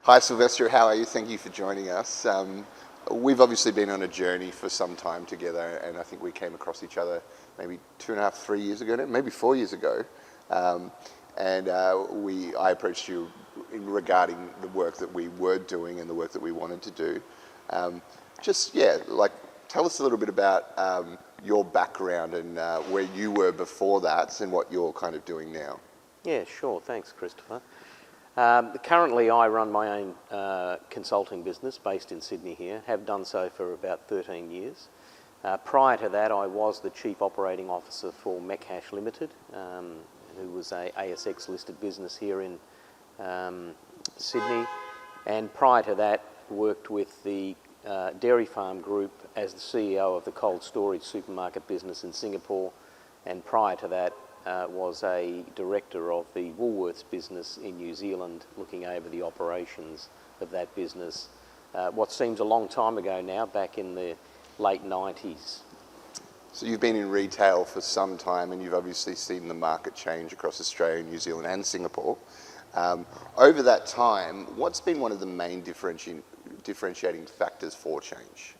Hi Silvestro, how are you? Thank you for joining us. We've obviously been on a journey for some time together, and I think we came across each other maybe 2.5, 3 years ago now, maybe 4 years ago. I approached you regarding the work that we were doing and the work that we wanted to do. Tell us a little bit about your background and where you were before that and what you're kind of doing now. Yeah, sure. Thanks, Christopher. Currently, I run my own consulting business based in Sydney here, have done so for about 13 years. Prior to that, I was the Chief Operating Officer for Metcash Limited, who was a ASX-listed business here in Sydney. And prior to that, worked with the Dairy Farm Group as the CEO of the cold storage supermarket business in Singapore. And prior to that, was a director of the Woolworths business in New Zealand, looking over the operations of that business. What seems a long time ago now, back in the late 90s. So you've been in retail for some time, and you've obviously seen the market change across Australia, New Zealand and Singapore. Over that time, what's been one of the main differentiating factors for change?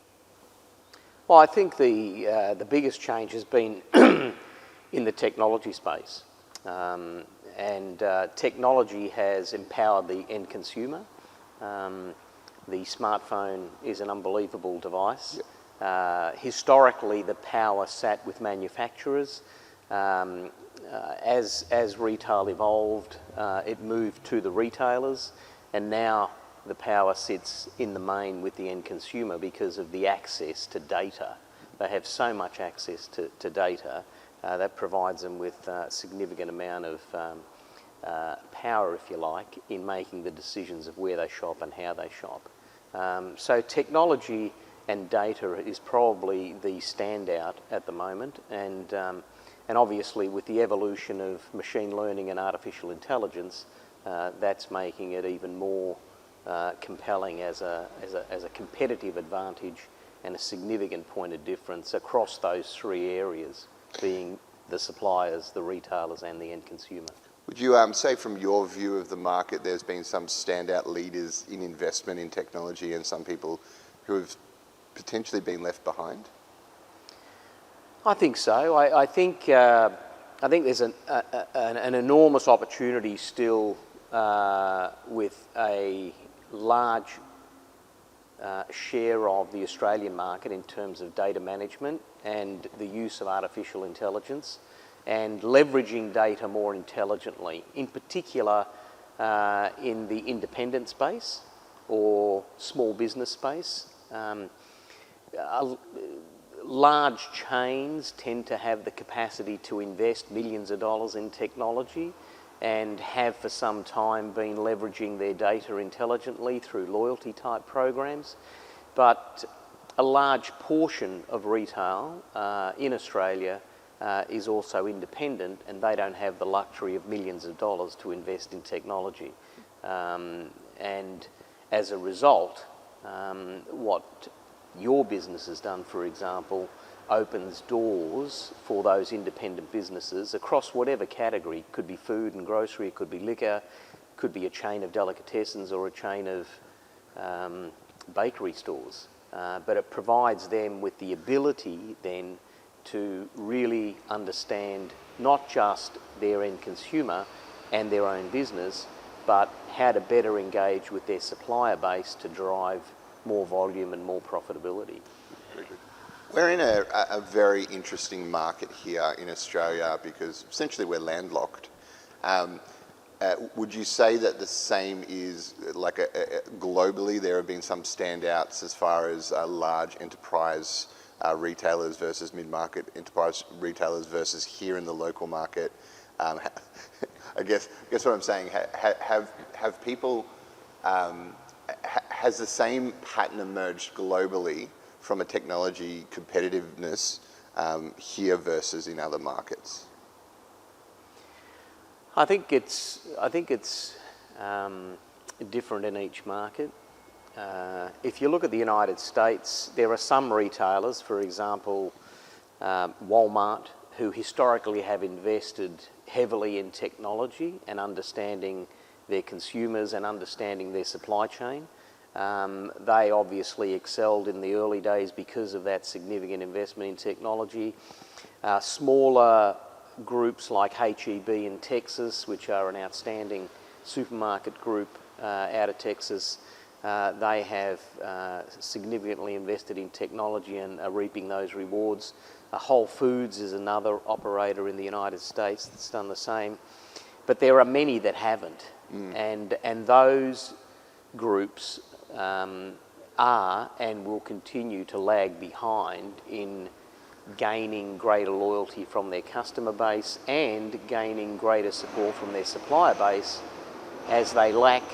Well, I think the biggest change has been in the technology space. Technology has empowered the end consumer. The smartphone is an unbelievable device. Yep. Historically, the power sat with manufacturers. As retail evolved, it moved to the retailers, and now the power sits in the main with the end consumer because of the access to data. They have so much access to data that provides them with a significant amount of power, if you like, in making the decisions of where they shop and how they shop. So technology and data is probably the standout at the moment, and obviously with the evolution of machine learning and artificial intelligence, that's making it even more compelling as a competitive advantage and a significant point of difference across those three areas, being the suppliers, the retailers and the end consumer. Would you say from your view of the market there's been some standout leaders in investment in technology and some people who have potentially been left behind? I think so. I think there's an enormous opportunity still with a large share of the Australian market in terms of data management and the use of artificial intelligence and leveraging data more intelligently, in particular in the independent space or small business space. Large chains tend to have the capacity to invest millions of dollars in technology and have for some time been leveraging their data intelligently through loyalty type programs. But a large portion of retail in Australia is also independent, and they don't have the luxury of millions of dollars to invest in technology. And as a result, what your business has done, for example, opens doors for those independent businesses across whatever category. It could be food and grocery, it could be liquor, it could be a chain of delicatessens or a chain of bakery stores. But it provides them with the ability then to really understand not just their end consumer and their own business, but how to better engage with their supplier base to drive more volume and more profitability. Very good. We're in a very interesting market here in Australia because essentially we're landlocked. Would you say that the same is globally? There have been some standouts as far as large enterprise retailers versus mid-market enterprise retailers versus here in the local market. I guess what I'm saying, have people, has the same pattern emerged globally from a technology competitiveness here versus in other markets? I think it's different in each market. If you look at the United States, there are some retailers, for example, Walmart, who historically have invested heavily in technology and understanding their consumers and understanding their supply chain. They obviously excelled in the early days because of that significant investment in technology. Smaller groups like HEB in Texas, which are an outstanding supermarket group out of Texas, they have significantly invested in technology and are reaping those rewards. Whole Foods is another operator in the United States that's done the same. But there are many that haven't. And those groups are and will continue to lag behind in gaining greater loyalty from their customer base and gaining greater support from their supplier base, as they lack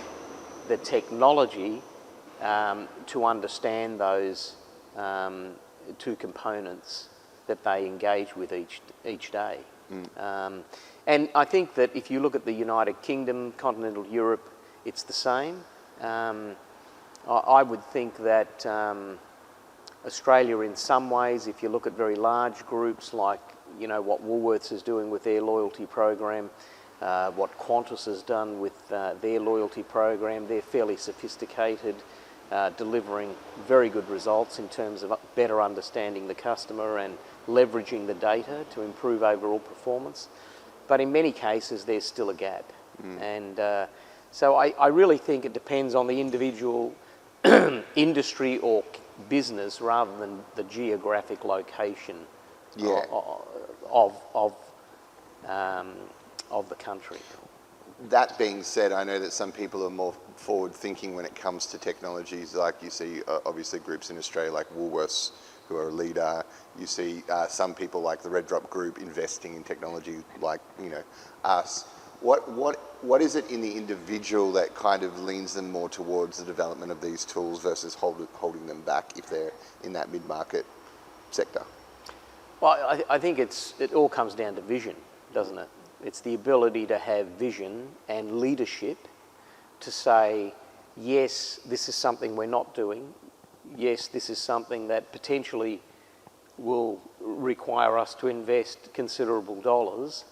the technology to understand those two components that they engage with each day. And I think that if you look at the United Kingdom, continental Europe, it's the same. I would think that Australia, in some ways, if you look at very large groups like, you know, what Woolworths is doing with their loyalty program, what Qantas has done with their loyalty program, they're fairly sophisticated, delivering very good results in terms of better understanding the customer and leveraging the data to improve overall performance. But in many cases, there's still a gap. And so I really think it depends on the individual industry or business rather than the geographic location of the country. That being said, I know that some people are more forward-thinking when it comes to technologies. Like you see, obviously, groups in Australia like Woolworths, who are a leader. You see some people like the Red Drop Group investing in technology, like, you know, us. What is it in the individual that kind of leans them more towards the development of these tools versus holding them back if they're in that mid-market sector? Well, I think it all comes down to vision, doesn't it? It's the ability to have vision and leadership to say, yes, this is something we're not doing. Yes, this is something that potentially will require us to invest considerable dollars,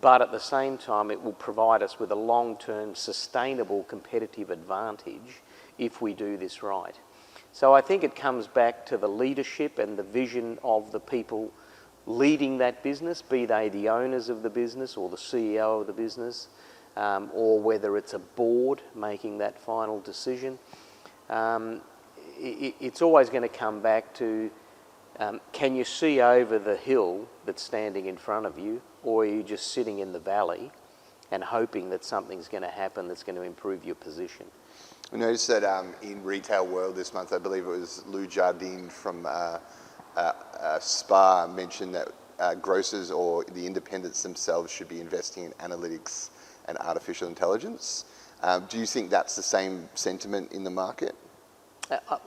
but at the same time it will provide us with a long-term sustainable competitive advantage if we do this right. So I think it comes back to the leadership and the vision of the people leading that business, be they the owners of the business or the CEO of the business, or whether it's a board making that final decision. It's always going to come back to, can you see over the hill that's standing in front of you, or are you just sitting in the valley and hoping that something's going to happen that's going to improve your position? We noticed that in Retail World this month, I believe it was Lou Jardine from Spa mentioned that grocers or the independents themselves should be investing in analytics and artificial intelligence. Do you think that's the same sentiment in the market?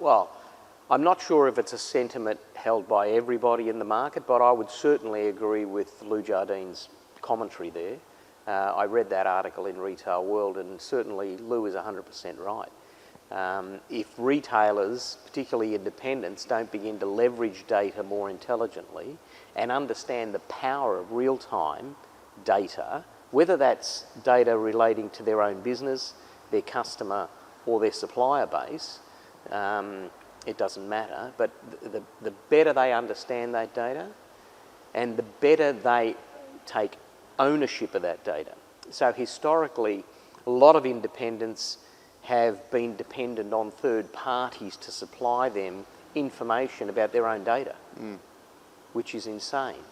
Well, I'm not sure if it's a sentiment held by everybody in the market, but I would certainly agree with Lou Jardine's commentary there. I read that article in Retail World, and certainly Lou is 100% right. If retailers, particularly independents, don't begin to leverage data more intelligently and understand the power of real-time data, whether that's data relating to their own business, their customer, or their supplier base, it doesn't matter, but the better they understand that data and the better they take ownership of that data. So historically, a lot of independents have been dependent on third parties to supply them information about their own data, which is insane.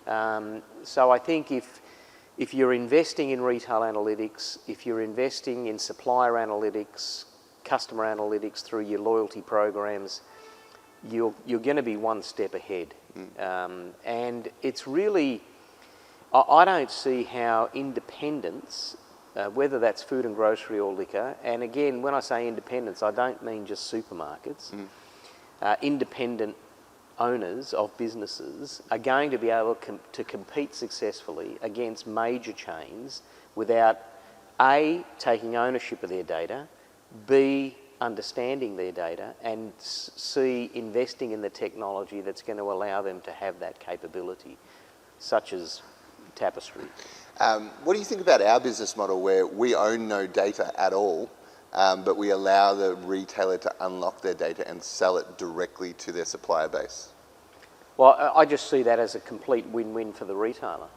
So I think if you're investing in retail analytics, if you're investing in supplier analytics, customer analytics through your loyalty programs, you're going to be one step ahead. And it's really, I don't see how independents, whether that's food and grocery or liquor, and again, when I say independents, I don't mean just supermarkets, independent owners of businesses are going to be able to compete successfully against major chains without A, taking ownership of their data, B, understanding their data, and C, investing in the technology that's going to allow them to have that capability, such as Tapestry. What do you think about our business model where we own no data at all, but we allow the retailer to unlock their data and sell it directly to their supplier base? Well, I just see that as a complete win-win for the retailer.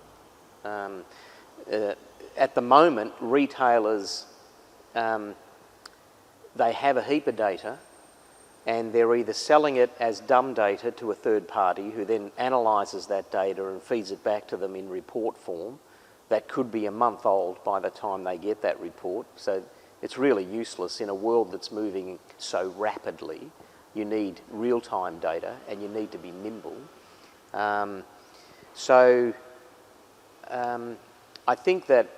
At the moment, retailers, they have a heap of data, and they're either selling it as dumb data to a third party who then analyses that data and feeds it back to them in report form. That could be a month old by the time they get that report. So it's really useless in a world that's moving so rapidly. You need real-time data and you need to be nimble. I think that,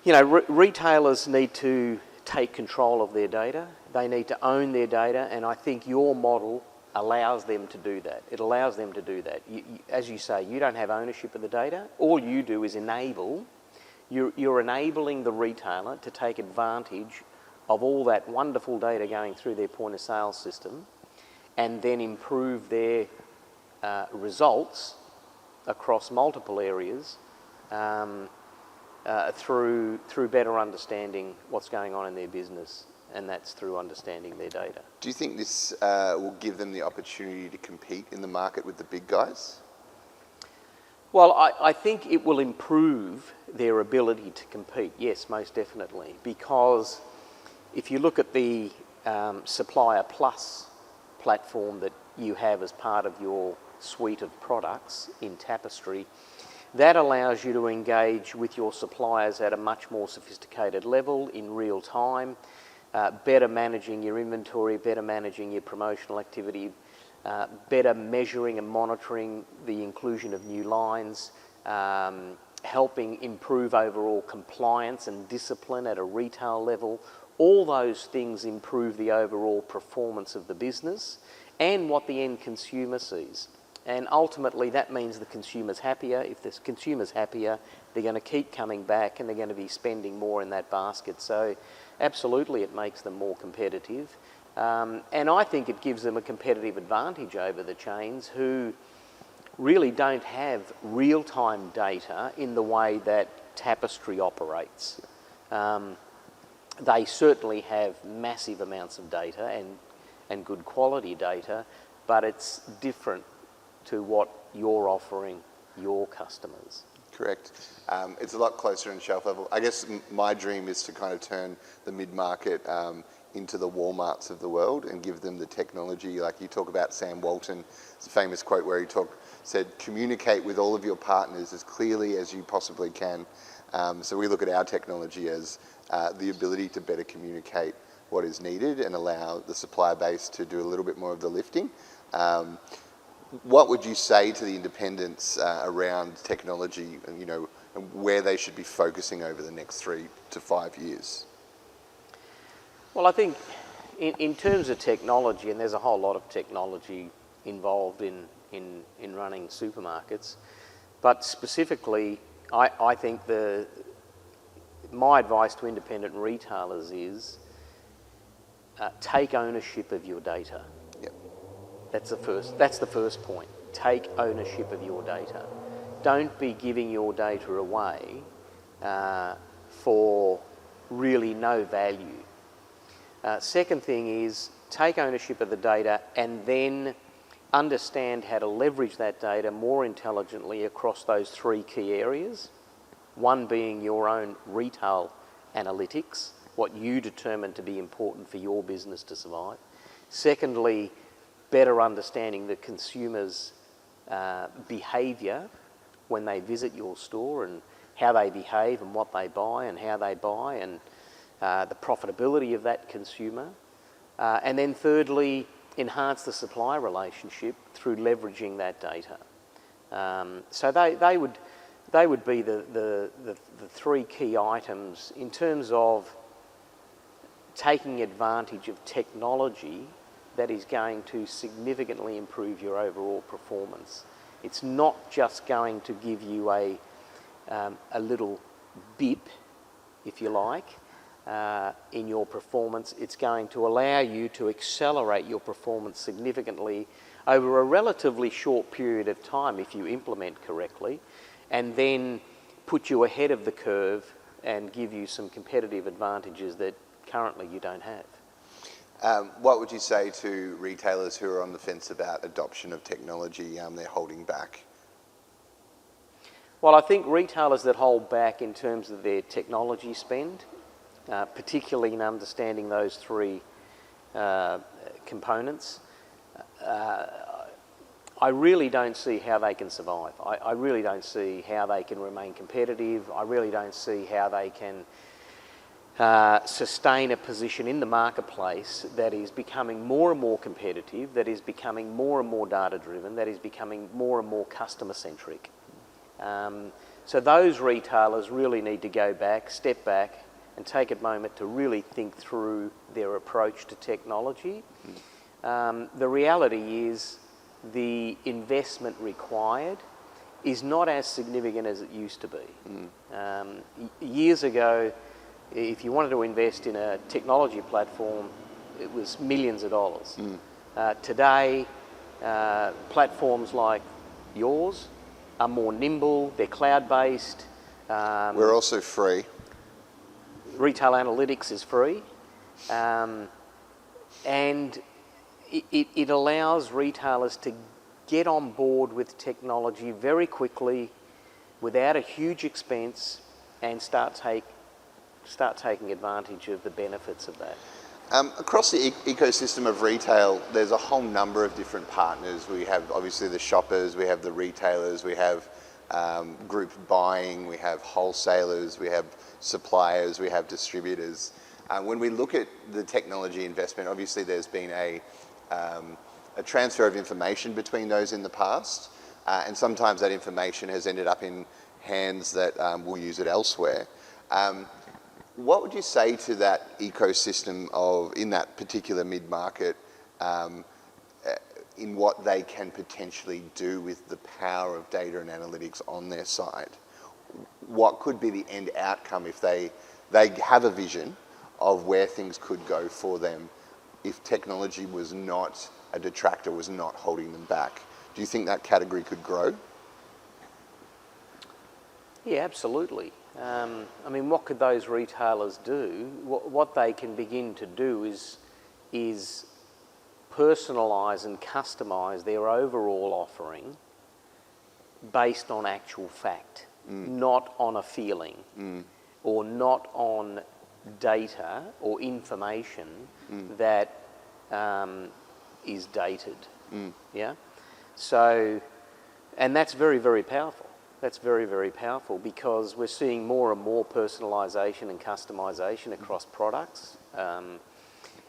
you know, retailers need to take control of their data. They need to own their data, and I think your model allows them to do that. It allows them to do that. As you say, you don't have ownership of the data. All you do is enable. You're enabling the retailer to take advantage of all that wonderful data going through their point of sale system and then improve their results across multiple areas through better understanding what's going on in their business, and that's through understanding their data. Do you think this will give them the opportunity to compete in the market with the big guys? Well, I think it will improve their ability to compete, yes, most definitely, because if you look at the Supplier Plus platform that you have as part of your suite of products in Tapestry, that allows you to engage with your suppliers at a much more sophisticated level in real time, better managing your inventory, better managing your promotional activity, better measuring and monitoring the inclusion of new lines, helping improve overall compliance and discipline at a retail level. All those things improve the overall performance of the business and what the end consumer sees. And ultimately that means the consumer's happier. If the consumer's happier, they're going to keep coming back and they're going to be spending more in that basket. So absolutely it makes them more competitive. And I think it gives them a competitive advantage over the chains who really don't have real-time data in the way that Tapestry operates. They certainly have massive amounts of data and good quality data, but it's different to what you're offering your customers. Correct. It's a lot closer in shelf level. I guess my dream is to kind of turn the mid-market into the Walmarts of the world and give them the technology. Like you talk about Sam Walton, it's a famous quote where he said, communicate with all of your partners as clearly as you possibly can. So we look at our technology as the ability to better communicate what is needed and allow the supplier base to do a little bit more of the lifting. What would you say to the independents around technology and, you know, and where they should be focusing over the next 3 to 5 years? Well, I think in terms of technology, and there's a whole lot of technology involved in running supermarkets, but specifically, I think my advice to independent retailers is take ownership of your data. Yep. That's the first point. Take ownership of your data. Don't be giving your data away for really no value. Second thing is take ownership of the data and then understand how to leverage that data more intelligently across those 3 key areas. One being your own retail analytics, what you determine to be important for your business to survive. Secondly, better understanding the consumer's behaviour when they visit your store and how they behave and what they buy and how they buy and the profitability of that consumer. And then thirdly, enhance the supplier relationship through leveraging that data. So they would be the 3 key items in terms of taking advantage of technology that is going to significantly improve your overall performance. It's not just going to give you a little bip, if you like, in your performance. It's going to allow you to accelerate your performance significantly over a relatively short period of time if you implement correctly, and then put you ahead of the curve and give you some competitive advantages that currently you don't have. What would you say to retailers who are on the fence about adoption of technology? They're holding back. Well, I think retailers that hold back in terms of their technology spend, particularly in understanding those three components, I really don't see how they can survive. I really don't see how they can remain competitive. I really don't see how they can sustain a position in the marketplace that is becoming more and more competitive, that is becoming more and more data-driven, that is becoming more and more customer-centric. So those retailers really need to go back, step back, and take a moment to really think through their approach to technology. The reality is the investment required is not as significant as it used to be. Years ago, if you wanted to invest in a technology platform, it was millions of dollars. Today, platforms like yours are more nimble, they're cloud-based. We're also free. Retail analytics is free. And it allows retailers to get on board with technology very quickly without a huge expense and start taking advantage of the benefits of that. Across the ecosystem of retail, there's a whole number of different partners. We have obviously the shoppers, we have the retailers, we have group buying, we have wholesalers, we have suppliers, we have distributors. When we look at the technology investment, obviously there's been a transfer of information between those in the past, and sometimes that information has ended up in hands that will use it elsewhere. What would you say to that ecosystem in that particular mid-market, in what they can potentially do with the power of data and analytics on their side? What could be the end outcome if they have a vision of where things could go for them if technology was not a detractor, was not holding them back? Do you think that category could grow? Yeah, absolutely. I mean, what could those retailers do? What they can begin to do is personalise and customise their overall offering based on actual fact, not on a feeling, or not on data or information that is dated. Yeah. So, and that's very, very powerful. That's very, very powerful because we're seeing more and more personalisation and customisation across products.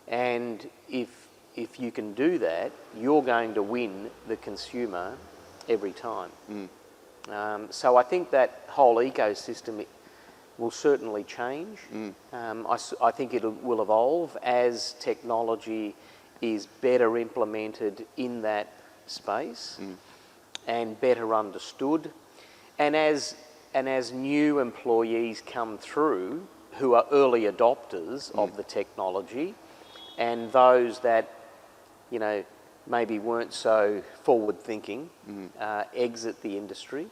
And if you can do that, you're going to win the consumer every time. So I think that whole ecosystem will certainly change. I think it will evolve as technology is better implemented in that space and better understood. And as new employees come through who are early adopters of the technology, and those that, you know, maybe weren't so forward-thinking exit the industry,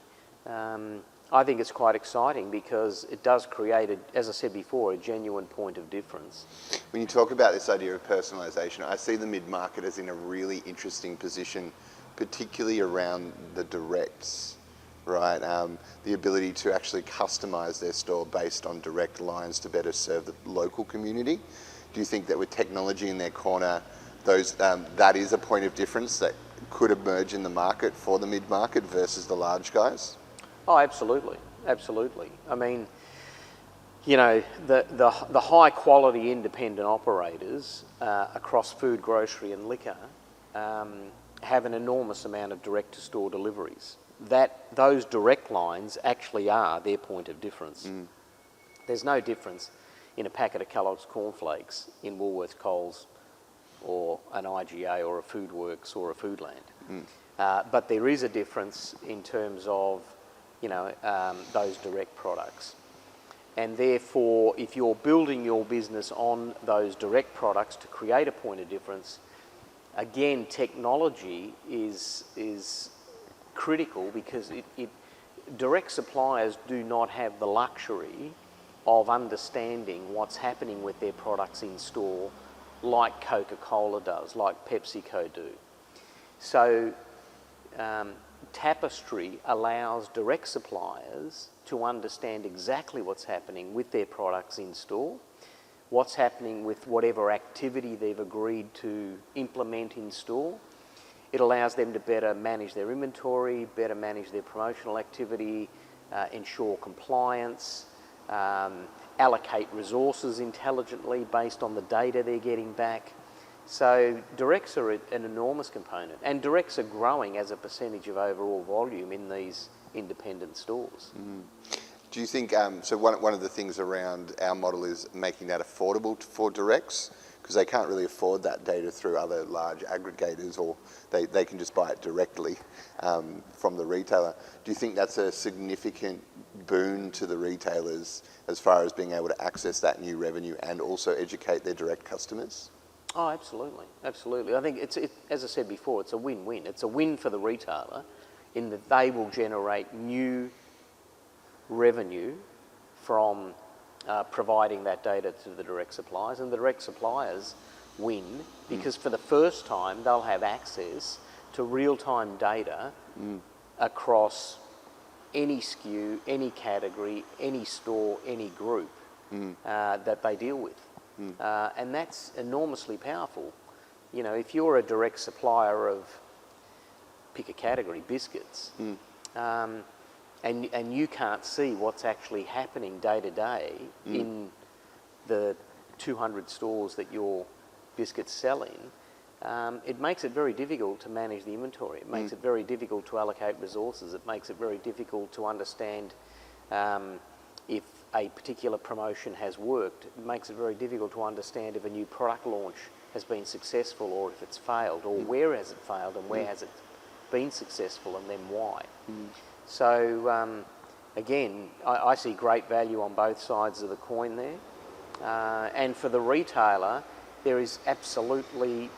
I think it's quite exciting because it does create, as I said before, a genuine point of difference. When you talk about this idea of personalisation, I see the mid-market as in a really interesting position, particularly around the directs, right? The ability to actually customise their store based on direct lines to better serve the local community. Do you think that with technology in their corner, that is a point of difference that could emerge in the market for the mid-market versus the large guys? Oh, absolutely, absolutely. I mean, you know, the high quality independent operators across food, grocery and liquor have an enormous amount of direct to store deliveries. Those direct lines actually are their point of difference. There's no difference in a packet of Kellogg's cornflakes in Woolworths, Coles or an IGA or a Foodworks or a Foodland. But there is a difference in terms of, you know, those direct products. And therefore, if you're building your business on those direct products to create a point of difference, again, technology is critical because direct suppliers do not have the luxury of understanding what's happening with their products in store like Coca-Cola does, like PepsiCo do. So Tapestry allows direct suppliers to understand exactly what's happening with their products in store, what's happening with whatever activity they've agreed to implement in store. It allows them to better manage their inventory, better manage their promotional activity, ensure compliance, allocate resources intelligently based on the data they're getting back. So directs are an enormous component, and directs are growing as a percentage of overall volume in these independent stores. Do you think, so one of the things around our model is making that affordable for directs, because they can't really afford that data through other large aggregators, or they can just buy it directly from the retailer. Do you think that's a significant boon to the retailers as far as being able to access that new revenue and also educate their direct customers? Oh, absolutely, absolutely. I think as I said before, it's a win-win. It's a win for the retailer in that they will generate new revenue from providing that data to the direct suppliers, and the direct suppliers win because for the first time they'll have access to real-time data across any SKU, any category, any store, any group that they deal with. And that's enormously powerful. You know, if you're a direct supplier of, pick a category, biscuits, and you can't see what's actually happening day to day in the 200 stores that your biscuits sell in, it makes it very difficult to manage the inventory. It makes it very difficult to allocate resources. It makes it very difficult to understand if a particular promotion has worked. It makes it very difficult to understand if a new product launch has been successful or if it's failed, or where has it failed and where has it been successful and then why. So again, I see great value on both sides of the coin there. And for the retailer, there is absolutely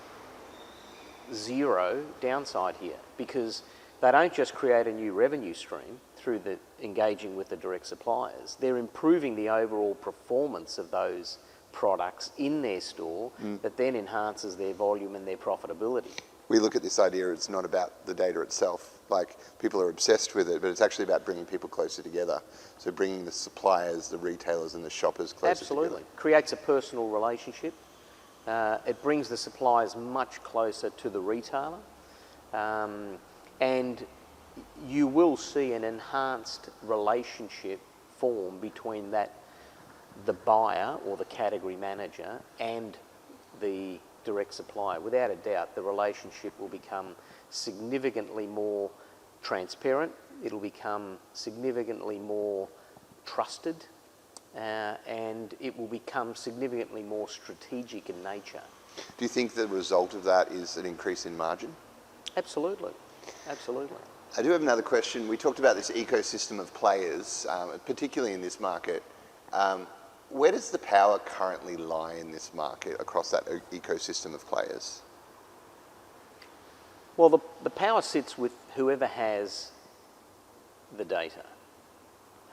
zero downside here, because they don't just create a new revenue stream through the engaging with the direct suppliers, they're improving the overall performance of those products in their store that then enhances their volume and their profitability. We look at this idea, it's not about the data itself. Like, people are obsessed with it, but it's actually about bringing people closer together. So bringing the suppliers, the retailers and the shoppers closer together. Absolutely. Creates a personal relationship. It brings the suppliers much closer to the retailer. And you will see an enhanced relationship form between the buyer or the category manager and the direct supplier. Without a doubt, the relationship will become significantly more transparent, it'll become significantly more trusted, and it will become significantly more strategic in nature. Do you think the result of that is an increase in margin? Absolutely, absolutely. I do have another question. We talked about this ecosystem of players, particularly in this market. Where does the power currently lie in this market across that ecosystem of players? Well, the power sits with whoever has the data.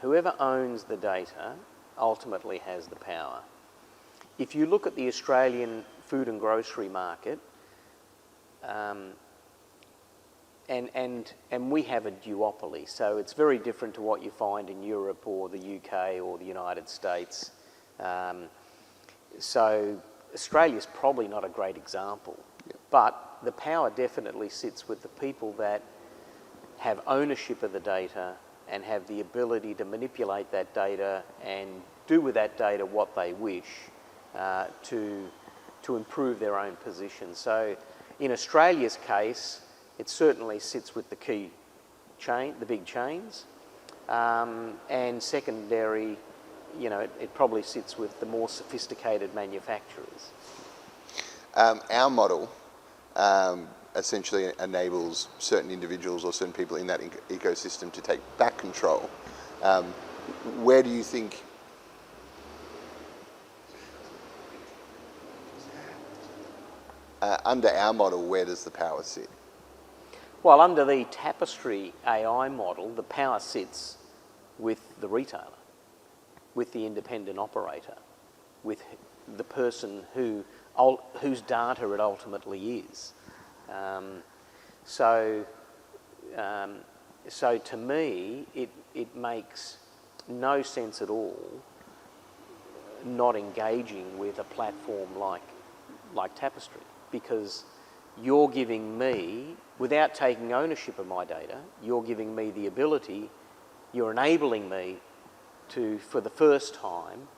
Whoever owns the data ultimately has the power. If you look at the Australian food and grocery market, and we have a duopoly, so it's very different to what you find in Europe or the UK or the United States. So Australia's probably not a great example, but the power definitely sits with the people that have ownership of the data and have the ability to manipulate that data and do with that data what they wish to improve their own position. So in Australia's case, it certainly sits with the key chain, the big chains, and secondary, you know, it probably sits with the more sophisticated manufacturers. Our model essentially enables certain individuals or certain people in that ecosystem to take back control. Where do you think under our model, where does the power sit? Well, under the tapestry AI model, the power sits with the retailer, with the independent operator, with the person whose data it ultimately is. So to me, it makes no sense at all not engaging with a platform like Tapestry, because you're giving me, without taking ownership of my data, you're giving me the ability, you're enabling me to, for the first time,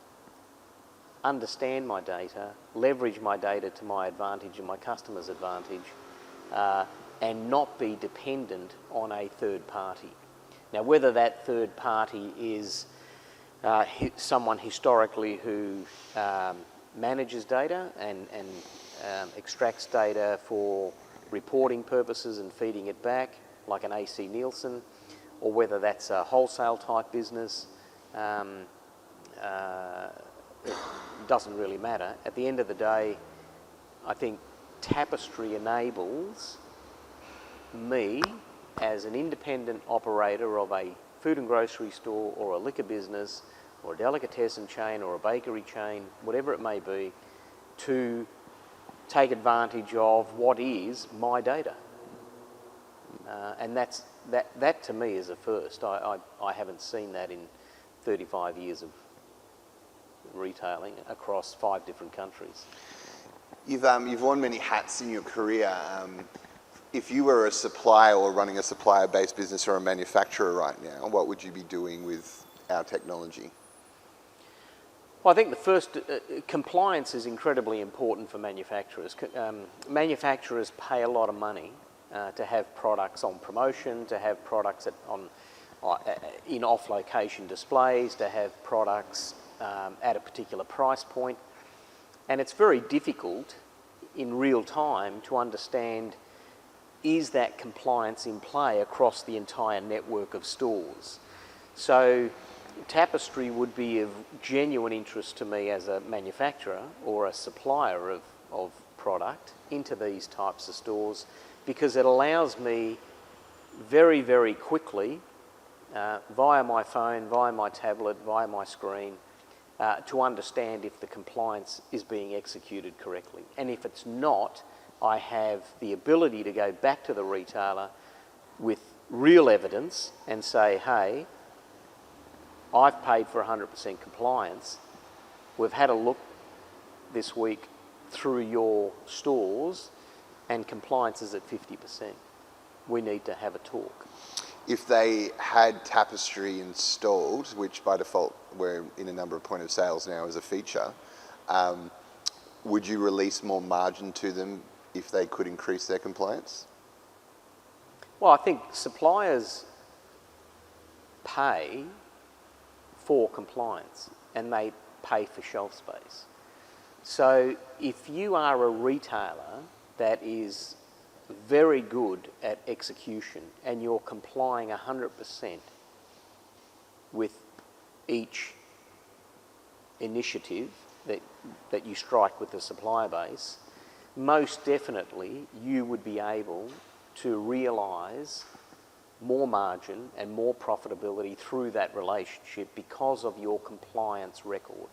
understand my data, leverage my data to my advantage and my customer's advantage, and not be dependent on a third party. Now, whether that third party is someone historically who manages data and extracts data for reporting purposes and feeding it back, like an AC Nielsen, or whether that's a wholesale type business, it doesn't really matter. At the end of the day, I think Tapestry enables me as an independent operator of a food and grocery store or a liquor business or a delicatessen chain or a bakery chain, whatever it may be, to take advantage of what is my data. And that to me is a first. I haven't seen that in 35 years of retailing across 5 different countries. You've worn many hats in your career. If you were a supplier or running a supplier-based business or a manufacturer right now, what would you be doing with our technology? Well, I think the first, compliance is incredibly important for manufacturers. Manufacturers pay a lot of money to have products on promotion, to have products in off-location displays, to have products at a particular price point. And it's very difficult in real time to understand, is that compliance in play across the entire network of stores? So Tapestry would be of genuine interest to me as a manufacturer or a supplier of product into these types of stores, because it allows me very, very quickly, via my phone, via my tablet, via my screen, to understand if the compliance is being executed correctly. And if it's not, I have the ability to go back to the retailer with real evidence and say, hey, I've paid for 100% compliance. We've had a look this week through your stores and compliance is at 50%. We need to have a talk. If they had Tapestry installed, which by default we're in a number of point of sales now as a feature, would you release more margin to them if they could increase their compliance? Well, I think suppliers pay for compliance and they pay for shelf space. So if you are a retailer that is very good at execution and you're complying 100% with each initiative that you strike with the supplier base, most definitely you would be able to realise more margin and more profitability through that relationship because of your compliance record,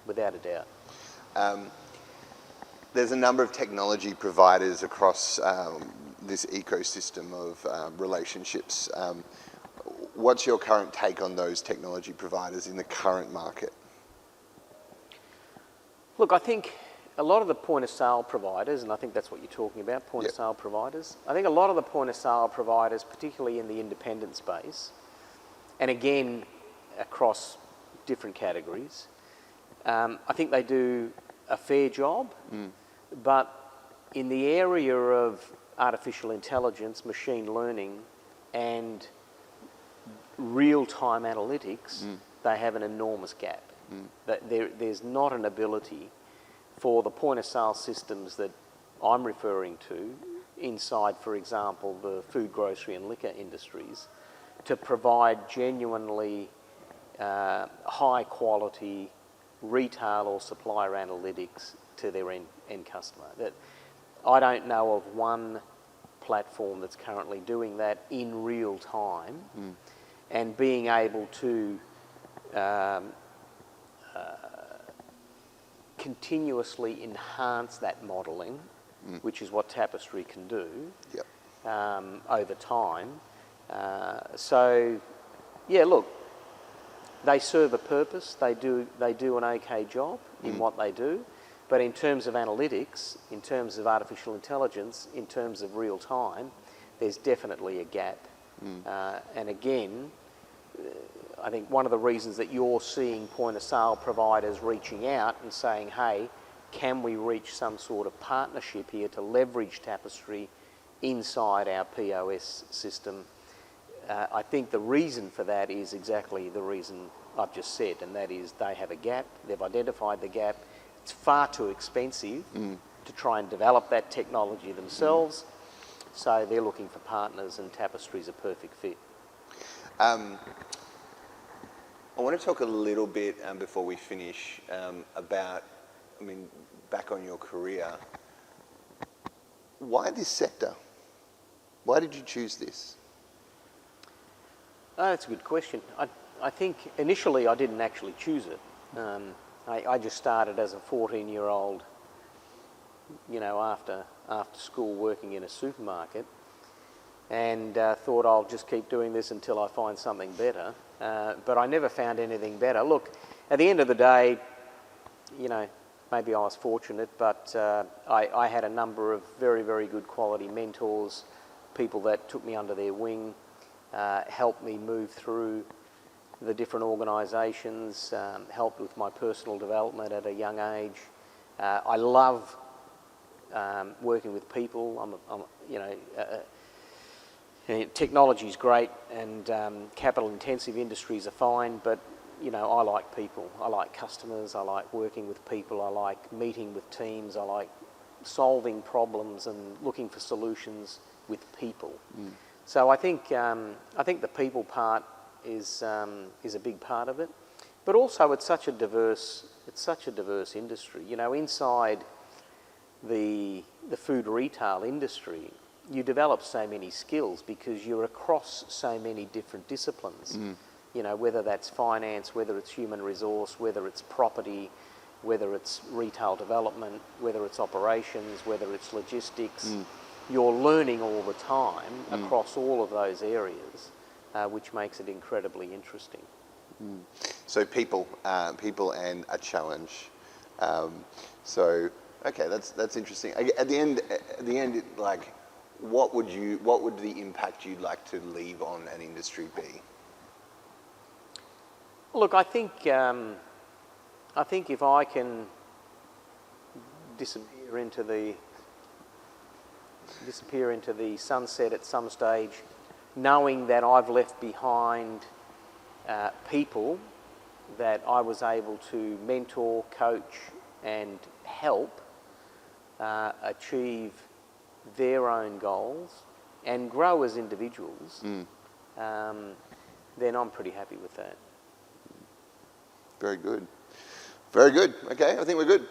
without a doubt. There's a number of technology providers across this ecosystem of relationships. What's your current take on those technology providers in the current market? Look, I think a lot of the point of sale providers, and I think that's what you're talking about, point of sale providers. I think a lot of the point of sale providers, particularly in the independent space, and again, across different categories, I think they do a fair job, but in the area of artificial intelligence, machine learning, and real-time analytics, they have an enormous gap. There's not an ability for the point-of-sale systems that I'm referring to inside, for example, the food, grocery and liquor industries, to provide genuinely high-quality retail or supplier analytics to their end customer. That I don't know of one platform that's currently doing that in real time, and being able to continuously enhance that modelling, which is what Tapestry can do over time. So, yeah, look, they serve a purpose. They do an okay job in what they do. But in terms of analytics, in terms of artificial intelligence, in terms of real time, there's definitely a gap. And again, I think one of the reasons that you're seeing point of sale providers reaching out and saying, hey, can we reach some sort of partnership here to leverage Tapestry inside our POS system? I think the reason for that is exactly the reason I've just said, and that is they have a gap. They've identified the gap. It's far too expensive to try and develop that technology themselves, so they're looking for partners, and Tapestry's a perfect fit. I want to talk a little bit before we finish about, back on your career. Why this sector? Why did you choose this? That's a good question. I think initially I didn't actually choose it. I just started as a 14-year-old, after school working in a supermarket, and thought I'll just keep doing this until I find something better. But I never found anything better. Look, at the end of the day, maybe I was fortunate, but I had a number of very, very good quality mentors, people that took me under their wing, helped me move through the different organisations, helped with my personal development at a young age. I love working with people. Technology's great, and capital-intensive industries are fine, but I like people. I like customers. I like working with people. I like meeting with teams. I like solving problems and looking for solutions with people. So I think the people part is a big part of it, but also it's such a diverse industry. Inside the food retail industry, you develop so many skills because you're across so many different disciplines. Whether that's finance, whether it's human resource, whether it's property, whether it's retail development, whether it's operations, whether it's logistics. You're learning all the time across all of those areas, which makes it incredibly interesting. So people and a challenge. Okay, that's interesting. At the end, what would the impact you'd like to leave on an industry be? Look, I think if I can disappear into the sunset at some stage, knowing that I've left behind people that I was able to mentor, coach, and help achieve their own goals and grow as individuals, then I'm pretty happy with that. Very good. Very good. Okay, I think we're good.